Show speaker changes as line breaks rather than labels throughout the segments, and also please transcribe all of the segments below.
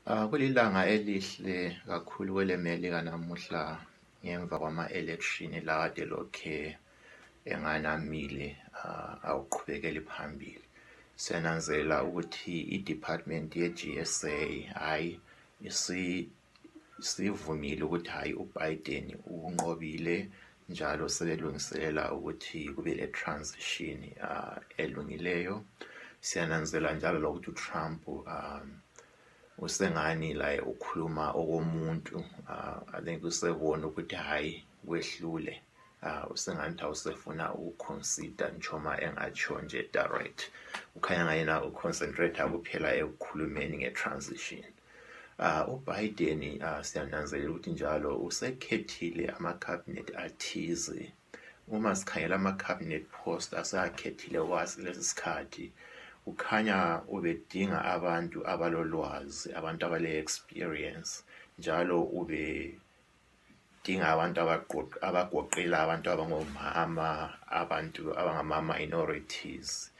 Kulilanga elihle kakhulu kweleMelika namuhla ngemva kwama-election la kade lokhe enganamile awuqhubekeli phambili. Siyananzelela ukuthi i-Department ye-GSA hayi isivumile ukuthi hayi uBiden unqobile, njalo sebelungiselela ukuthi kube le-transition elungileyo. Siyananzelela njalo lokuthi uTrump usengani la ukhuluma okomuntu. I think usebona ukuthi hayi kwehlule, usengathi awusefuna ukuconsider nchoma engatsho nje direct. Ukhanya ngayena uconcentrate kuphela ekukhulumeni nge-transition. uBiden siyananzelela ukuthi njalo usekhethile ama-cabinet athize. Uma sikhangela ama-cabinet post asakhethile lesi sikhathi, ukhanya ubedinga abantu abalolwazi, abantu abale-experience, njalo ubedinga abantu abagoqela abantu abangomama, abantu abangama-minorities,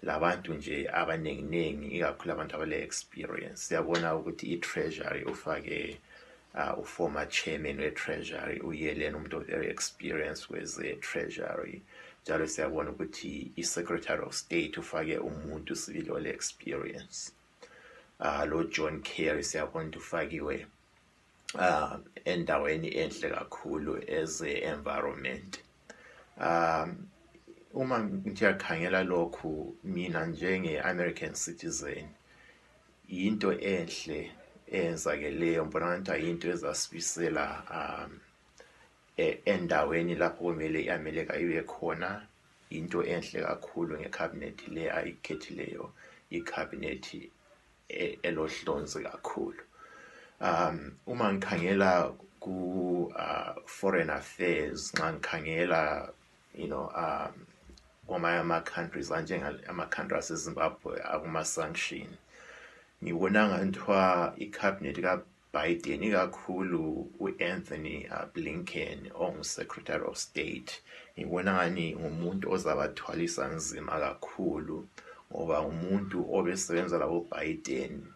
labantu nje abanenginengi, ikakhulu abantu abale-experience. Siyabona ukuthi i-Treasury ufake former chairman we-Treasury uYellen, umuntu very experienced kweze-Treasury. Njalo siyabona ukuthi i-Secretary of State ufake umuntu sibili ole-experience. Lo John Kerry siyabona ukuthi ufakiwe endaweni enhle kakhulu eze-environment. Uma ngiyakhangela lokhu, mina njenge-American citizen, yinto enhle eyenzakeleyo. Ngibona ngathi ayinto ezasibisela endaweni lapho kumele i-America ibe khona. Into enhle kakhulu ngecabinet le ayikhethileyo, icabinet elohlonzi kakhulu. Uma ngikhangela ku foreign affairs, nxa ngikhangela kwamanye ama-countries ama-country aseZimbabwe akuma-sanction, ngibona ngathiwa i-cabinet kaBiden, ikakhulu u-Anthony Blinken ongu-Secretary of State, ngibona ngani ngumuntu ozabathwalisa nzima kakhulu, ngoba umuntu obesebenza labo-Biden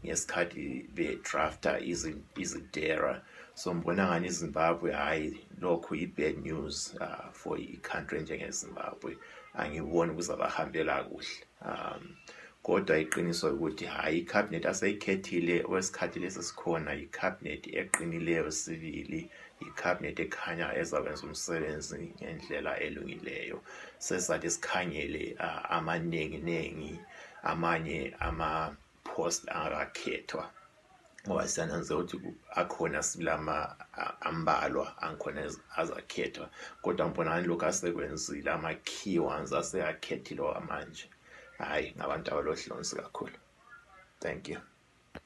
ngesikhathi be-drafta izidera. So ngibona ngani iZimbabwe hayi lokhu i-bad news for i-country njengeZimbabwe. Angiboni kuzabahambela kuhle. Kodwa iqiniso ukuthi hayi i-cabinet aseyikhethile wesikhathi lesi sikhona, i-cabinet eqinileyo sibili, i-cabinet ekhanya ezakwenza umsebenzi ngendlela elungileyo. Sesathi sikhangele amanenginengi, amanye ama-post angakakhethwa, ngoba siyananzelela ukuthi akhona silama ambalwa angikhona azakhethwa. Kodwa ngibona ngani lokhu asekwenzile, ama-key ones aseyakhethile manje, hayi ngabantu abalohlonzi kakhulu. Thank you.